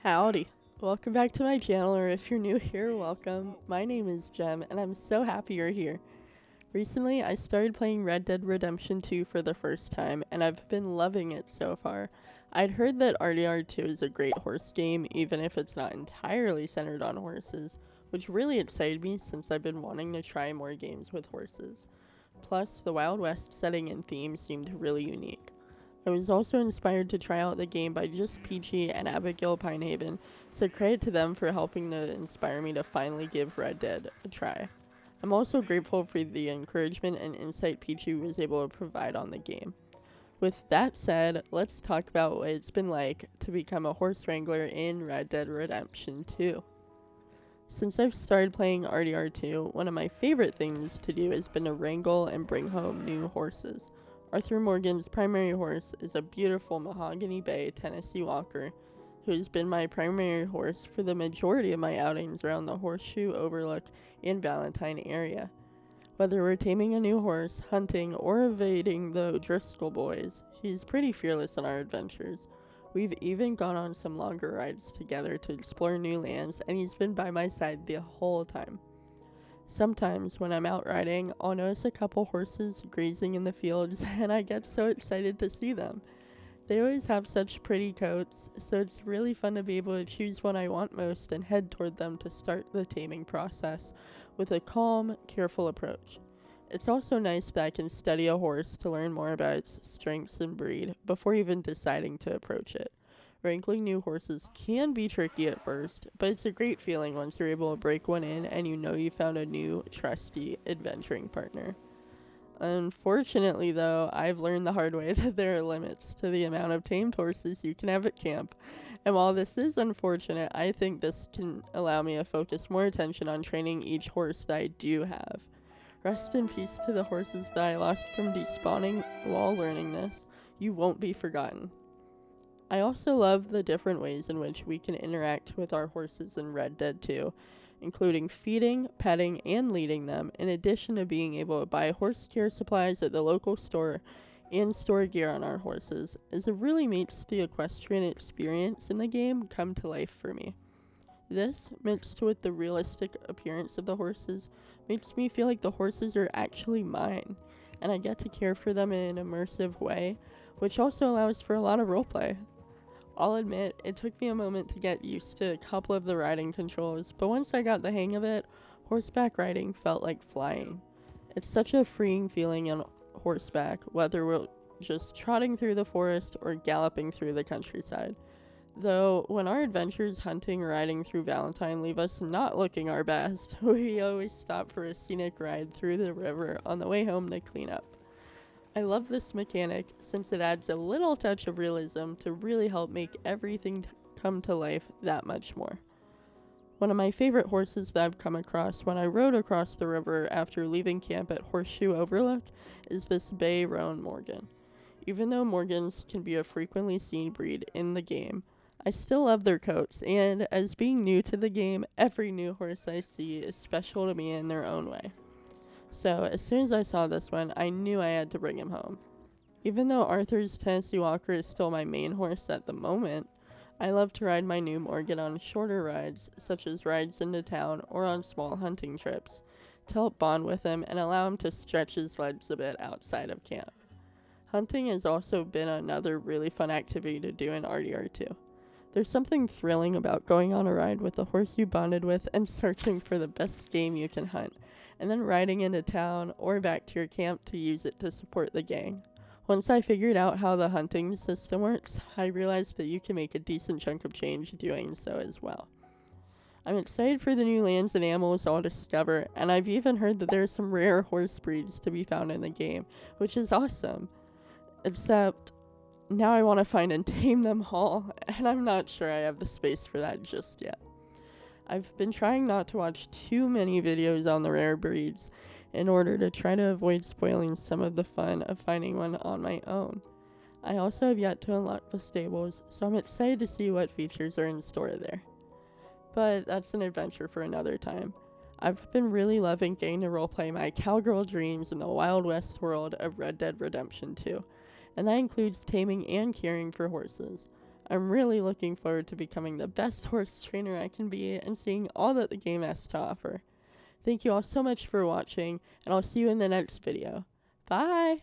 Howdy. Welcome back to my channel, or if you're new here, welcome. My name is Jem, and I'm so happy you're here. Recently, I started playing Red Dead Redemption 2 for the first time, and I've been loving it so far. I'd heard that RDR2 is a great horse game, even if it's not entirely centered on horses, which really excited me since I've been wanting to try more games with horses. Plus, the Wild West setting and theme seemed really unique. I was also inspired to try out the game by just Peachy and Abigail Pinehaven, so credit to them for helping to inspire me to finally give Red Dead a try. I'm also grateful for the encouragement and insight Peachy was able to provide on the game. With that said, let's talk about what it's been like to become a horse wrangler in Red Dead Redemption 2. Since I've started playing RDR2, one of my favorite things to do has been to wrangle and bring home new horses. Arthur Morgan's primary horse is a beautiful Mahogany Bay Tennessee Walker, who has been my primary horse for the majority of my outings around the Horseshoe Overlook and Valentine area. Whether we're taming a new horse, hunting, or evading the Driscoll boys, he's pretty fearless in our adventures. We've even gone on some longer rides together to explore new lands, and he's been by my side the whole time. Sometimes when I'm out riding, I'll notice a couple horses grazing in the fields, and I get so excited to see them. They always have such pretty coats, so it's really fun to be able to choose what I want most and head toward them to start the taming process with a calm, careful approach. It's also nice that I can study a horse to learn more about its strengths and breed before even deciding to approach it. Wrangling new horses can be tricky at first, but it's a great feeling once you're able to break one in and you know you found a new, trusty adventuring partner. Unfortunately, though, I've learned the hard way that there are limits to the amount of tamed horses you can have at camp. And while this is unfortunate, I think this can allow me to focus more attention on training each horse that I do have. Rest in peace to the horses that I lost from despawning while learning this. You won't be forgotten. I also love the different ways in which we can interact with our horses in Red Dead 2, including feeding, petting, and leading them, in addition to being able to buy horse care supplies at the local store and store gear on our horses, as it really makes the equestrian experience in the game come to life for me. This, mixed with the realistic appearance of the horses, makes me feel like the horses are actually mine, and I get to care for them in an immersive way, which also allows for a lot of roleplay. I'll admit, it took me a moment to get used to a couple of the riding controls, but once I got the hang of it, horseback riding felt like flying. It's such a freeing feeling on horseback, whether we're just trotting through the forest or galloping through the countryside. Though, when our adventures hunting or riding through Valentine leave us not looking our best, we always stop for a scenic ride through the river on the way home to clean up. I love this mechanic since it adds a little touch of realism to really help make everything come to life that much more. One of my favorite horses that I've come across when I rode across the river after leaving camp at Horseshoe Overlook is this Bay Roan Morgan. Even though Morgans can be a frequently seen breed in the game, I still love their coats, and as being new to the game, every new horse I see is special to me in their own way. So, as soon as I saw this one, I knew I had to bring him home. Even though Arthur's Tennessee Walker is still my main horse at the moment, I love to ride my new Morgan on shorter rides, such as rides into town or on small hunting trips, to help bond with him and allow him to stretch his legs a bit outside of camp. Hunting has also been another really fun activity to do in RDR2. There's something thrilling about going on a ride with a horse you bonded with and searching for the best game you can hunt, and then riding into town or back to your camp to use it to support the gang. Once I figured out how the hunting system works, I realized that you can make a decent chunk of change doing so as well. I'm excited for the new lands and animals I'll discover, and I've even heard that there are some rare horse breeds to be found in the game, which is awesome. Except, now I want to find and tame them all, and I'm not sure I have the space for that just yet. I've been trying not to watch too many videos on the rare breeds in order to try to avoid spoiling some of the fun of finding one on my own. I also have yet to unlock the stables, so I'm excited to see what features are in store there. But that's an adventure for another time. I've been really loving getting to roleplay my cowgirl dreams in the Wild West world of Red Dead Redemption 2, and that includes taming and caring for horses. I'm really looking forward to becoming the best horse trainer I can be and seeing all that the game has to offer. Thank you all so much for watching, and I'll see you in the next video. Bye!